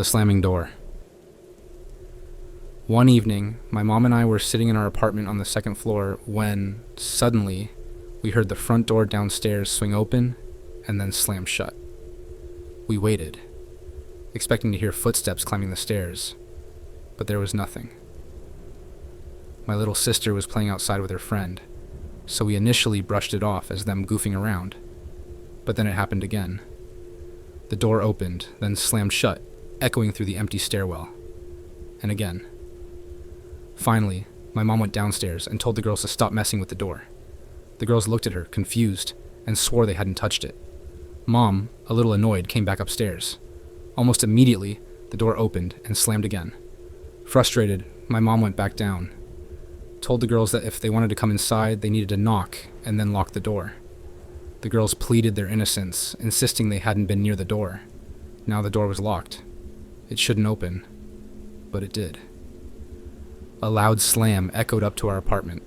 The slamming door. One evening, my mom and I were sitting in our apartment on the second floor when, suddenly, we heard the front door downstairs swing open and then slam shut. We waited, expecting to hear footsteps climbing the stairs, but there was nothing. My little sister was playing outside with her friend, so we initially brushed it off as them goofing around, but then it happened again. The door opened, then slammed shut, echoing through the empty stairwell. And again. Finally, my mom went downstairs and told the girls to stop messing with the door. The girls looked at her, confused, and swore they hadn't touched it. Mom, a little annoyed, came back upstairs. Almost immediately, the door opened and slammed again. Frustrated, my mom went back down, told the girls that if they wanted to come inside, they needed to knock and then lock the door. The girls pleaded their innocence, insisting they hadn't been near the door. Now the door was locked. It shouldn't open, but it did. A loud slam echoed up to our apartment.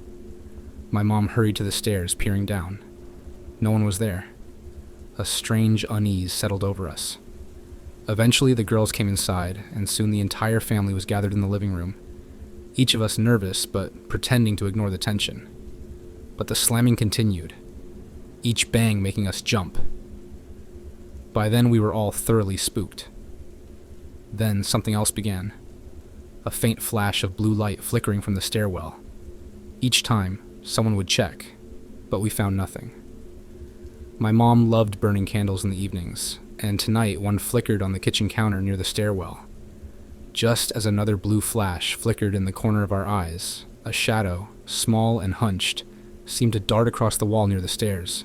My mom hurried to the stairs, peering down. No one was there. A strange unease settled over us. Eventually, the girls came inside, and soon the entire family was gathered in the living room, each of us nervous but pretending to ignore the tension. But the slamming continued, each bang making us jump. By then, we were all thoroughly spooked. Then something else began. A faint flash of blue light flickering from the stairwell. Each time, someone would check, but we found nothing. My mom loved burning candles in the evenings, and tonight one flickered on the kitchen counter near the stairwell. Just as another blue flash flickered in the corner of our eyes, a shadow, small and hunched, seemed to dart across the wall near the stairs.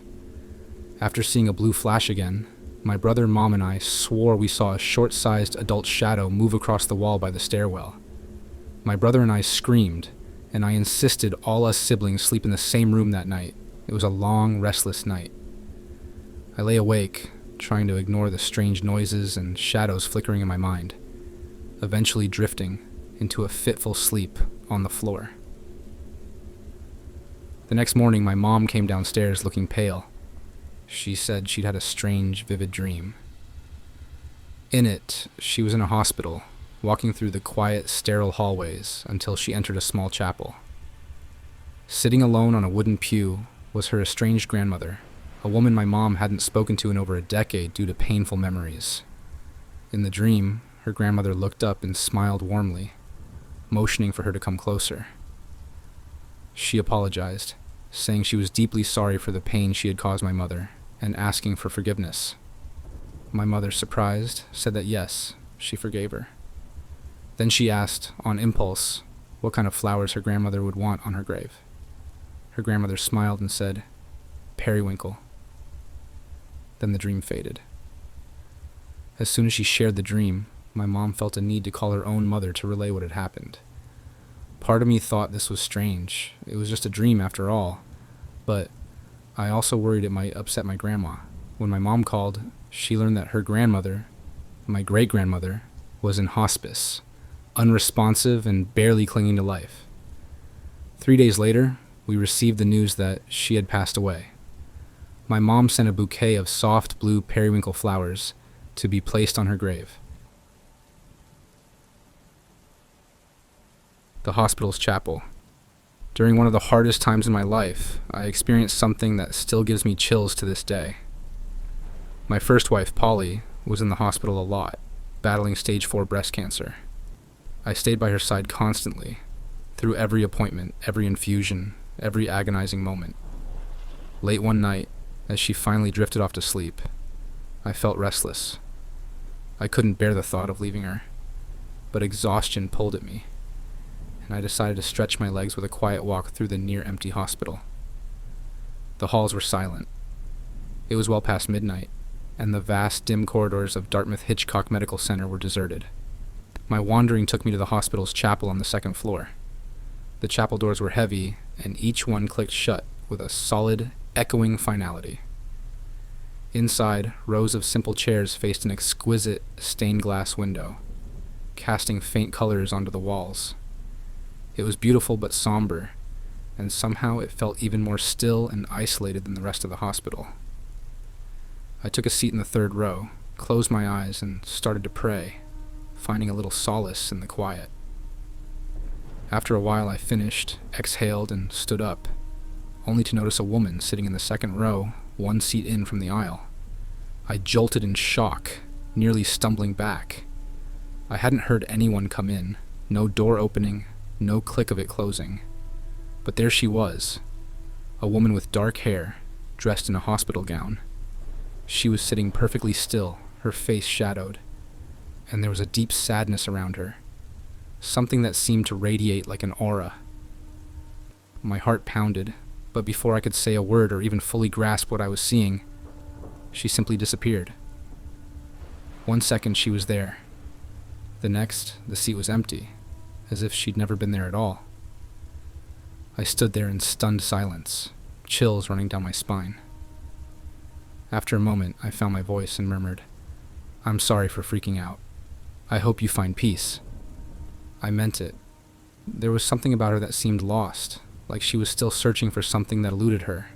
After seeing a blue flash again, my brother, mom, and I swore we saw a short-sized adult shadow move across the wall by the stairwell. My brother and I screamed, and I insisted all us siblings sleep in the same room that night. It was a long, restless night. I lay awake, trying to ignore the strange noises and shadows flickering in my mind, eventually drifting into a fitful sleep on the floor. The next morning, my mom came downstairs looking pale. She said she'd had a strange, vivid dream. In it, she was in a hospital, walking through the quiet, sterile hallways until she entered a small chapel. Sitting alone on a wooden pew was her estranged grandmother, a woman my mom hadn't spoken to in over a decade due to painful memories. In the dream, her grandmother looked up and smiled warmly, motioning for her to come closer. She apologized, saying she was deeply sorry for the pain she had caused my mother, and asking for forgiveness. My mother, surprised, said that yes, she forgave her. Then she asked, on impulse, what kind of flowers her grandmother would want on her grave. Her grandmother smiled and said, "Periwinkle." Then the dream faded. As soon as she shared the dream, my mom felt a need to call her own mother to relay what had happened. Part of me thought this was strange. It was just a dream after all. But I also worried it might upset my grandma. When my mom called, she learned that her grandmother, my great-grandmother, was in hospice, unresponsive and barely clinging to life. 3 days later, we received the news that she had passed away. My mom sent a bouquet of soft blue periwinkle flowers to be placed on her grave. The hospital's chapel. During one of the hardest times in my life, I experienced something that still gives me chills to this day. My first wife, Polly, was in the hospital a lot, battling stage 4 breast cancer. I stayed by her side constantly, through every appointment, every infusion, every agonizing moment. Late one night, as she finally drifted off to sleep, I felt restless. I couldn't bear the thought of leaving her, but exhaustion pulled at me, and I decided to stretch my legs with a quiet walk through the near-empty hospital. The halls were silent. It was well past midnight, and the vast, dim corridors of Dartmouth Hitchcock Medical Center were deserted. My wandering took me to the hospital's chapel on the second floor. The chapel doors were heavy, and each one clicked shut with a solid, echoing finality. Inside, rows of simple chairs faced an exquisite stained glass window, casting faint colors onto the walls. It was beautiful but somber, and somehow it felt even more still and isolated than the rest of the hospital. I took a seat in the third row, closed my eyes, and started to pray, finding a little solace in the quiet. After a while I finished, exhaled, and stood up, only to notice a woman sitting in the second row, one seat in from the aisle. I jolted in shock, nearly stumbling back. I hadn't heard anyone come in, no door opening, no click of it closing. But there she was, a woman with dark hair, dressed in a hospital gown. She was sitting perfectly still, her face shadowed, and there was a deep sadness around her, something that seemed to radiate like an aura. My heart pounded, but before I could say a word or even fully grasp what I was seeing, she simply disappeared. 1 second she was there. The next, the seat was empty, as if she'd never been there at all. I stood there in stunned silence, chills running down my spine. After a moment, I found my voice and murmured, "I'm sorry for freaking out. I hope you find peace." I meant it. There was something about her that seemed lost, like she was still searching for something that eluded her.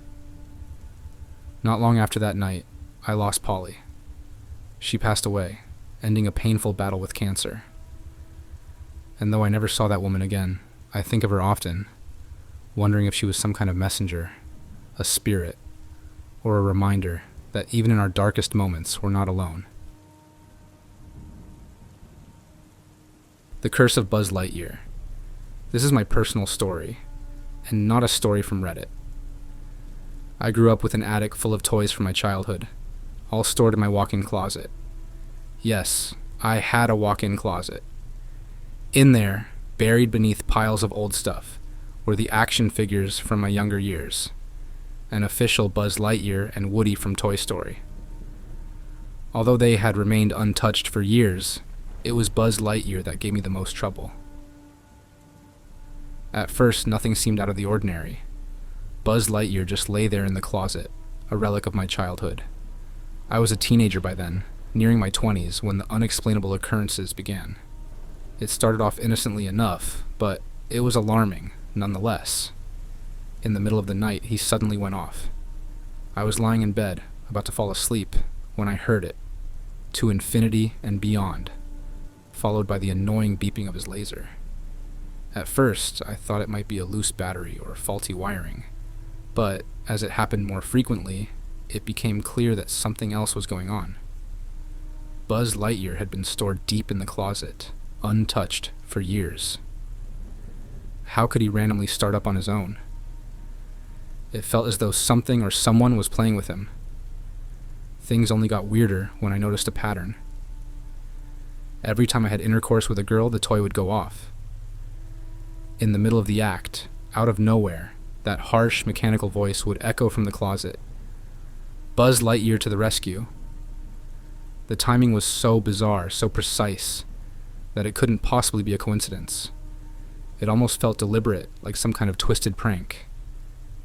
Not long after that night, I lost Polly. She passed away, ending a painful battle with cancer. And though I never saw that woman again, I think of her often, wondering if she was some kind of messenger, a spirit, or a reminder that even in our darkest moments, we're not alone. The Curse of Buzz-lightyear. This is my personal story, and not a story from Reddit. I grew up with an attic full of toys from my childhood, all stored in my walk-in closet. Yes, I had a walk-in closet. In there, buried beneath piles of old stuff, were the action figures from my younger years, an official Buzz Lightyear and Woody from Toy Story. Although they had remained untouched for years, it was Buzz Lightyear that gave me the most trouble. At first, nothing seemed out of the ordinary. Buzz Lightyear just lay there in the closet, a relic of my childhood. I was a teenager by then, nearing my 20s, when the unexplainable occurrences began. It started off innocently enough, but it was alarming, nonetheless. In the middle of the night, he suddenly went off. I was lying in bed, about to fall asleep, when I heard it, to infinity and beyond, followed by the annoying beeping of his laser. At first, I thought it might be a loose battery or faulty wiring, but as it happened more frequently, it became clear that something else was going on. Buzz Lightyear had been stored deep in the closet, untouched for years. How could he randomly start up on his own? It felt as though something or someone was playing with him. Things only got weirder when I noticed a pattern. Every time I had intercourse with a girl, the toy would go off. In the middle of the act, out of nowhere, that harsh, mechanical voice would echo from the closet. Buzz Lightyear to the rescue. The timing was so bizarre, so precise, that it couldn't possibly be a coincidence. It almost felt deliberate, like some kind of twisted prank.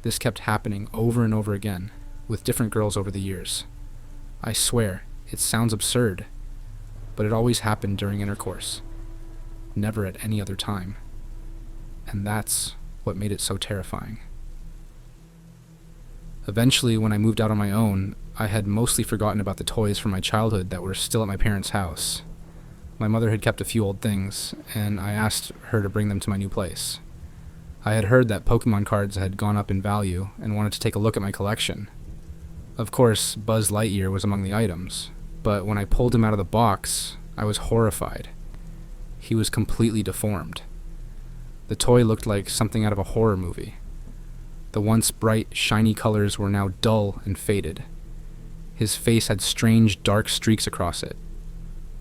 This kept happening over and over again, with different girls over the years. I swear, it sounds absurd, but it always happened during intercourse, never at any other time. And that's what made it so terrifying. Eventually, when I moved out on my own, I had mostly forgotten about the toys from my childhood that were still at my parents' house. My mother had kept a few old things, and I asked her to bring them to my new place. I had heard that Pokemon cards had gone up in value and wanted to take a look at my collection. Of course, Buzz Lightyear was among the items, but when I pulled him out of the box, I was horrified. He was completely deformed. The toy looked like something out of a horror movie. The once bright, shiny colors were now dull and faded. His face had strange, dark streaks across it.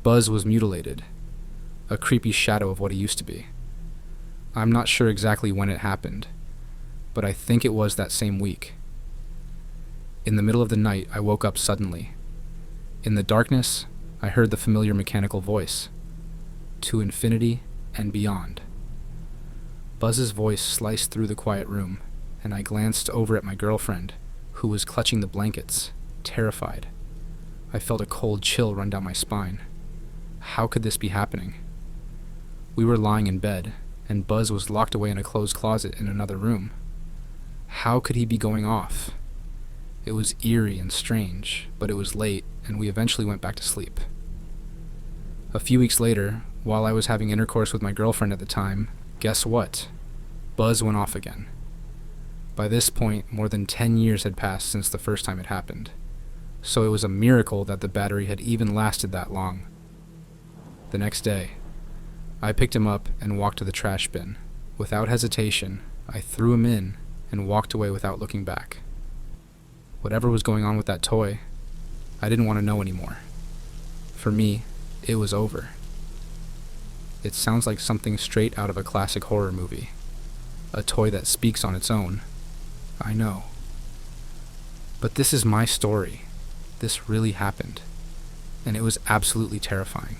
Buzz was mutilated, a creepy shadow of what he used to be. I'm not sure exactly when it happened, but I think it was that same week. In the middle of the night, I woke up suddenly. In the darkness, I heard the familiar mechanical voice, "To infinity and beyond." Buzz's voice sliced through the quiet room, and I glanced over at my girlfriend, who was clutching the blankets, terrified. I felt a cold chill run down my spine. How could this be happening? We were lying in bed, and Buzz was locked away in a closed closet in another room. How could he be going off? It was eerie and strange, but it was late, and we eventually went back to sleep. A few weeks later, while I was having intercourse with my girlfriend at the time, guess what? Buzz went off again. By this point, more than 10 years had passed since the first time it happened, so it was a miracle that the battery had even lasted that long. The next day, I picked him up and walked to the trash bin. Without hesitation, I threw him in and walked away without looking back. Whatever was going on with that toy, I didn't want to know anymore. For me, it was over. It sounds like something straight out of a classic horror movie. A toy that speaks on its own. I know. But this is my story. This really happened. And it was absolutely terrifying.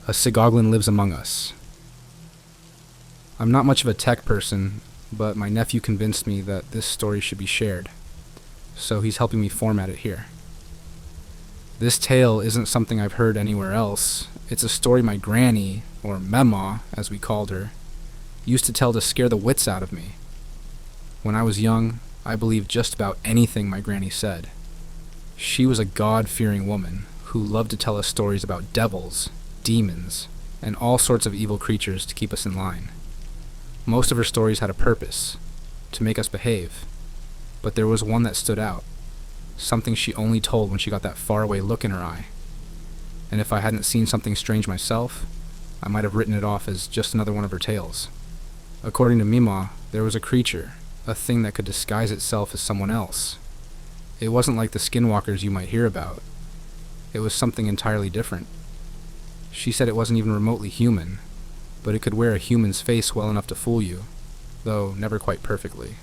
A sigogglin lives among us. I'm not much of a tech person, but my nephew convinced me that this story should be shared, so he's helping me format it here. This tale isn't something I've heard anywhere else. It's a story my granny, or Mema, as we called her, used to tell to scare the wits out of me. When I was young, I believed just about anything my granny said. She was a God-fearing woman who loved to tell us stories about devils, demons, and all sorts of evil creatures to keep us in line. Most of her stories had a purpose, to make us behave, but there was one that stood out, something she only told when she got that faraway look in her eye. And if I hadn't seen something strange myself, I might have written it off as just another one of her tales. According to Mima, there was a creature, a thing that could disguise itself as someone else. It wasn't like the skinwalkers you might hear about. It was something entirely different. She said it wasn't even remotely human, but it could wear a human's face well enough to fool you, though never quite perfectly.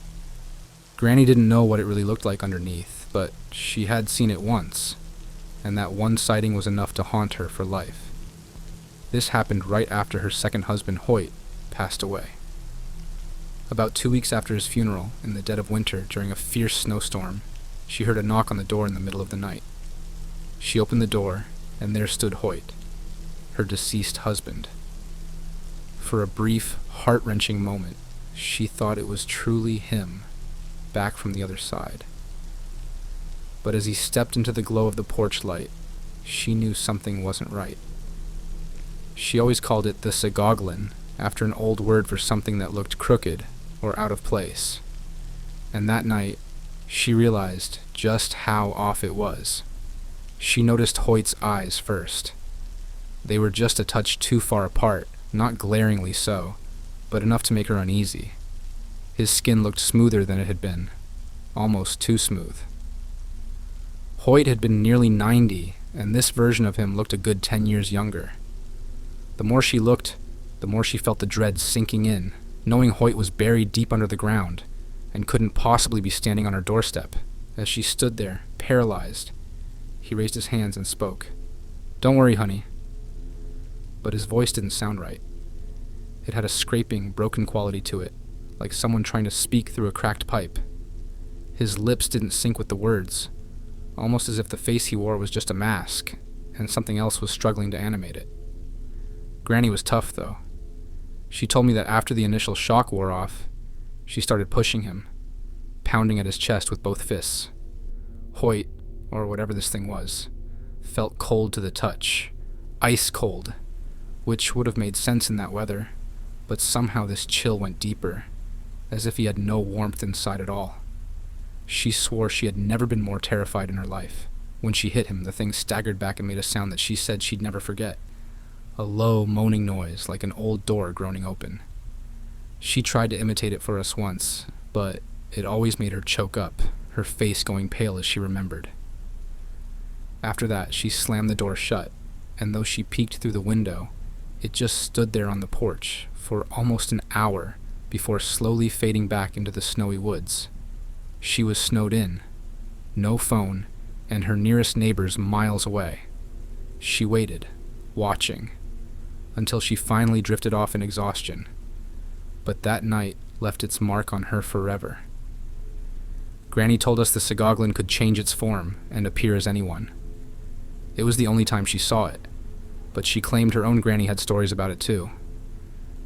Granny didn't know what it really looked like underneath, but she had seen it once, and that one sighting was enough to haunt her for life. This happened right after her second husband, Hoyt, passed away. About 2 weeks after his funeral, in the dead of winter during a fierce snowstorm, she heard a knock on the door in the middle of the night. She opened the door, and there stood Hoyt, her deceased husband. For a brief, heart-wrenching moment, she thought it was truly him, back from the other side. But as he stepped into the glow of the porch light, she knew something wasn't right. She always called it the sigogglin, after an old word for something that looked crooked or out of place. And that night, she realized just how off it was. She noticed Hoyt's eyes first. They were just a touch too far apart, not glaringly so, but enough to make her uneasy. His skin looked smoother than it had been, almost too smooth. Hoyt had been nearly 90, and this version of him looked a good 10 years younger. The more she looked, the more she felt the dread sinking in, knowing Hoyt was buried deep under the ground, and couldn't possibly be standing on her doorstep. As she stood there, paralyzed, he raised his hands and spoke. "Don't worry, honey." But his voice didn't sound right. It had a scraping, broken quality to it, like someone trying to speak through a cracked pipe. His lips didn't sync with the words, almost as if the face he wore was just a mask, and something else was struggling to animate it. Granny was tough, though. She told me that after the initial shock wore off, she started pushing him, pounding at his chest with both fists. Hoyt, or whatever this thing was, felt cold to the touch, ice cold, which would have made sense in that weather, but somehow this chill went deeper, as if he had no warmth inside at all. She swore she had never been more terrified in her life. When she hit him, the thing staggered back and made a sound that she said she'd never forget. A low, moaning noise, like an old door groaning open. She tried to imitate it for us once, but it always made her choke up, her face going pale as she remembered. After that, she slammed the door shut, and though she peeked through the window, it just stood there on the porch for almost an hour before slowly fading back into the snowy woods. She was snowed in, no phone, and her nearest neighbors miles away. She waited, watching, until she finally drifted off in exhaustion. But that night left its mark on her forever. Granny told us the sigogglin could change its form and appear as anyone. It was the only time she saw it, but she claimed her own granny had stories about it too.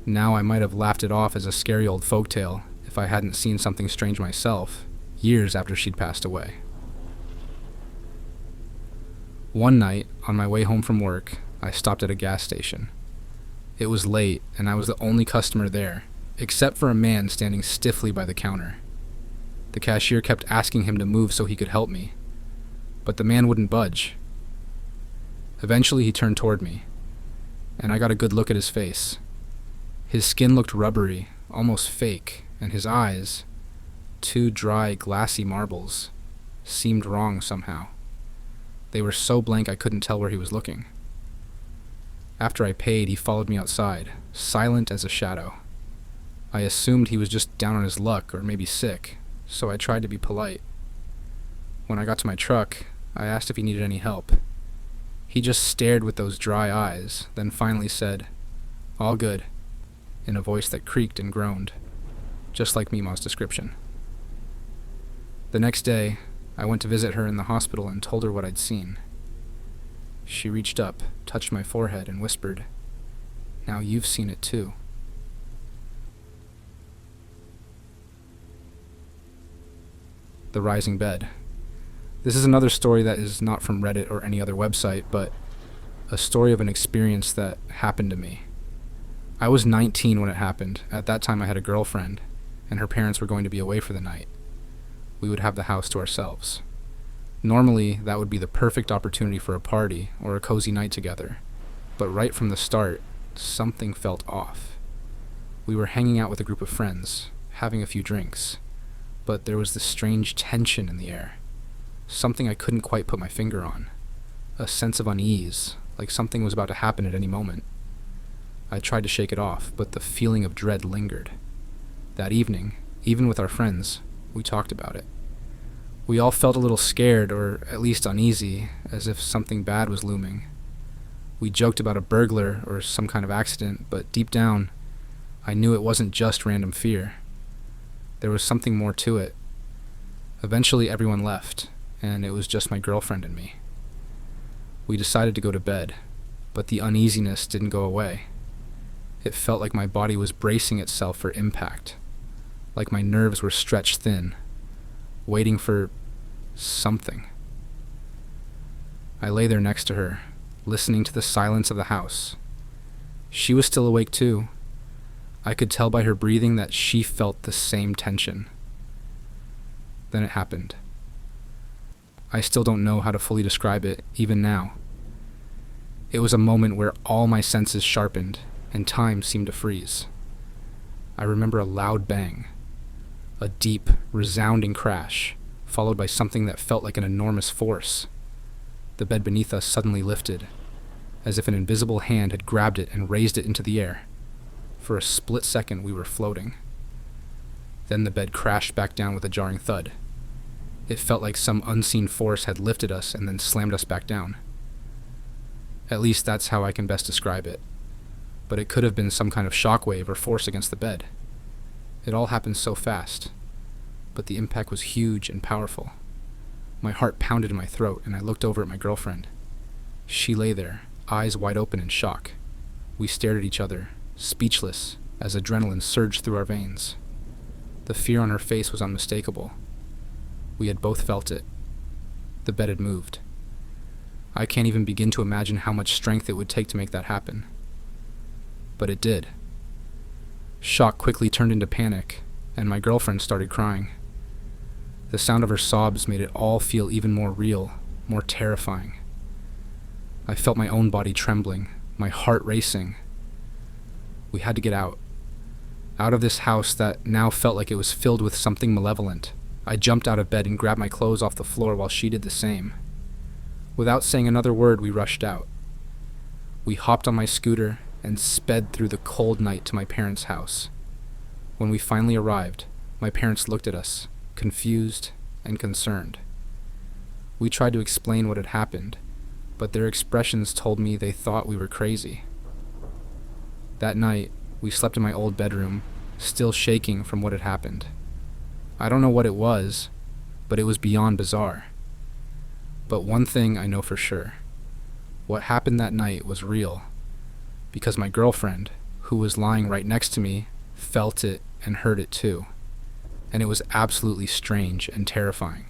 Now I might have laughed it off as a scary old folktale if I hadn't seen something strange myself, years after she'd passed away. One night, on my way home from work, I stopped at a gas station. It was late, and I was the only customer there, except for a man standing stiffly by the counter. The cashier kept asking him to move so he could help me, but the man wouldn't budge. Eventually, he turned toward me, and I got a good look at his face. His skin looked rubbery, almost fake, and his eyes, two dry, glassy marbles, seemed wrong somehow. They were so blank I couldn't tell where he was looking. After I paid, he followed me outside, silent as a shadow. I assumed he was just down on his luck or maybe sick, so I tried to be polite. When I got to my truck, I asked if he needed any help. He just stared with those dry eyes, then finally said, "All good," in a voice that creaked and groaned, just like Mima's description. The next day, I went to visit her in the hospital and told her what I'd seen. She reached up, touched my forehead, and whispered, "Now you've seen it too." The rising bed. This is another story that is not from Reddit or any other website, but a story of an experience that happened to me. I was 19 when it happened. At that time I had a girlfriend, and her parents were going to be away for the night. We would have the house to ourselves. Normally, that would be the perfect opportunity for a party or a cozy night together, but right from the start, something felt off. We were hanging out with a group of friends, having a few drinks, but there was this strange tension in the air. Something I couldn't quite put my finger on. A sense of unease, like something was about to happen at any moment. I tried to shake it off, but the feeling of dread lingered. That evening, even with our friends, we talked about it. We all felt a little scared, or at least uneasy, as if something bad was looming. We joked about a burglar or some kind of accident, but deep down, I knew it wasn't just random fear. There was something more to it. Eventually everyone left, and it was just my girlfriend and me. We decided to go to bed, but the uneasiness didn't go away. It felt like my body was bracing itself for impact, like my nerves were stretched thin, waiting for something. I lay there next to her, listening to the silence of the house. She was still awake too. I could tell by her breathing that she felt the same tension. Then it happened. I still don't know how to fully describe it, even now. It was a moment where all my senses sharpened, and time seemed to freeze. I remember a loud bang, a deep, resounding crash, followed by something that felt like an enormous force. The bed beneath us suddenly lifted, as if an invisible hand had grabbed it and raised it into the air. For a split second, we were floating. Then the bed crashed back down with a jarring thud. It felt like some unseen force had lifted us and then slammed us back down. At least that's how I can best describe it. But it could have been some kind of shockwave or force against the bed. It all happened so fast, but the impact was huge and powerful. My heart pounded in my throat, and I looked over at my girlfriend. She lay there, eyes wide open in shock. We stared at each other, speechless, as adrenaline surged through our veins. The fear on her face was unmistakable. We had both felt it. The bed had moved. I can't even begin to imagine how much strength it would take to make that happen. But it did. Shock quickly turned into panic, and my girlfriend started crying. The sound of her sobs made it all feel even more real, more terrifying. I felt my own body trembling, my heart racing. We had to get out of this house that now felt like it was filled with something malevolent. I jumped out of bed and grabbed my clothes off the floor while she did the same. Without saying another word, we rushed out. We hopped on my scooter and sped through the cold night to my parents' house. When we finally arrived, my parents looked at us, confused and concerned. We tried to explain what had happened, but their expressions told me they thought we were crazy. That night, we slept in my old bedroom, still shaking from what had happened. I don't know what it was, but it was beyond bizarre. But one thing I know for sure. What happened that night was real, because my girlfriend, who was lying right next to me, felt it and heard it too. And it was absolutely strange and terrifying.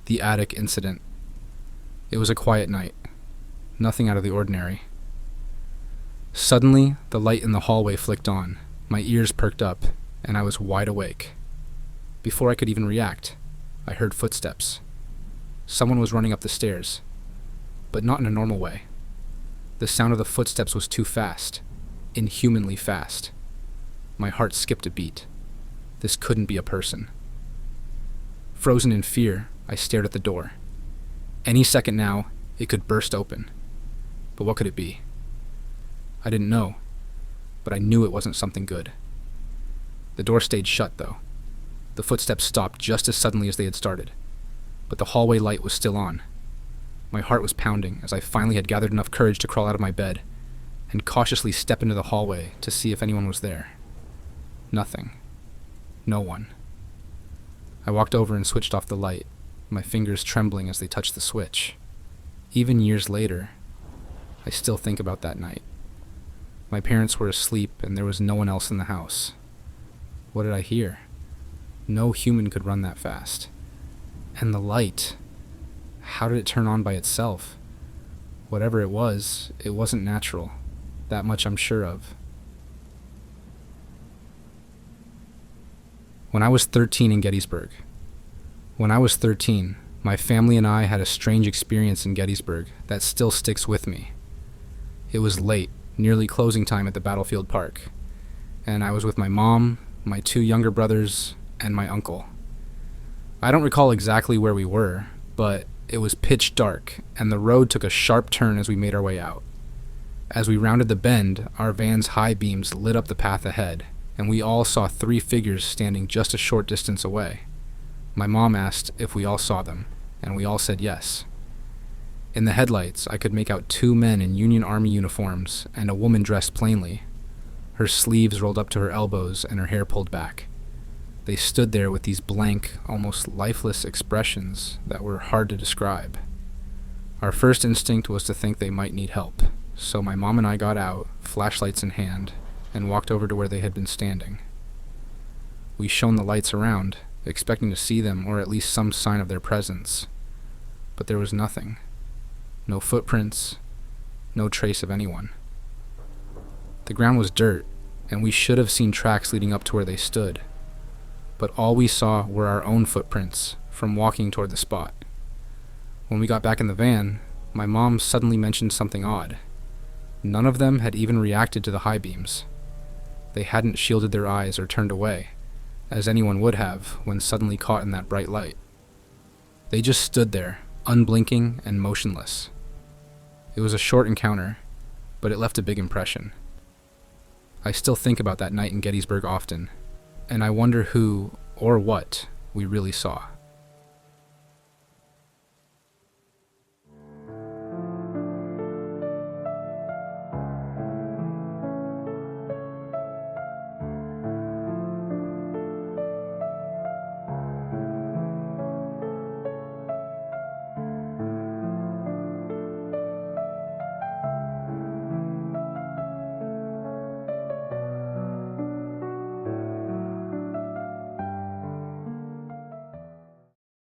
The attic incident. It was a quiet night. Nothing out of the ordinary. Suddenly, the light in the hallway flicked on. My ears perked up, and I was wide awake. Before I could even react, I heard footsteps. Someone was running up the stairs, but not in a normal way. The sound of the footsteps was too fast, inhumanly fast. My heart skipped a beat. This couldn't be a person. Frozen in fear, I stared at the door. Any second now, it could burst open. But what could it be? I didn't know, but I knew it wasn't something good. The door stayed shut, though. The footsteps stopped just as suddenly as they had started, but the hallway light was still on. My heart was pounding as I finally had gathered enough courage to crawl out of my bed and cautiously step into the hallway to see if anyone was there. Nothing. No one. I walked over and switched off the light, my fingers trembling as they touched the switch. Even years later, I still think about that night. My parents were asleep and there was no one else in the house. What did I hear? No human could run that fast. And the light, how did it turn on by itself? Whatever it wasn't natural. That much I'm sure of. When I was 13 in Gettysburg. When I was 13, my family and I had a strange experience in Gettysburg that still sticks with me. It was late, nearly closing time at the battlefield park, and I was with my mom, my 2 younger brothers, and my uncle. I don't recall exactly where we were, but it was pitch dark, and the road took a sharp turn as we made our way out. As we rounded the bend, our van's high beams lit up the path ahead, and we all saw 3 figures standing just a short distance away. My mom asked if we all saw them, and we all said yes. In the headlights, I could make out 2 men in Union Army uniforms and a woman dressed plainly, her sleeves rolled up to her elbows and her hair pulled back. They stood there with these blank, almost lifeless expressions that were hard to describe. Our first instinct was to think they might need help, so my mom and I got out, flashlights in hand, and walked over to where they had been standing. We shone the lights around, expecting to see them or at least some sign of their presence. But there was nothing. No footprints, no trace of anyone. The ground was dirt, and we should have seen tracks leading up to where they stood. But all we saw were our own footprints from walking toward the spot. When we got back in the van, my mom suddenly mentioned something odd. None of them had even reacted to the high beams. They hadn't shielded their eyes or turned away, as anyone would have when suddenly caught in that bright light. They just stood there, unblinking and motionless. It was a short encounter, but it left a big impression. I still think about that night in Gettysburg often, and I wonder who or what we really saw.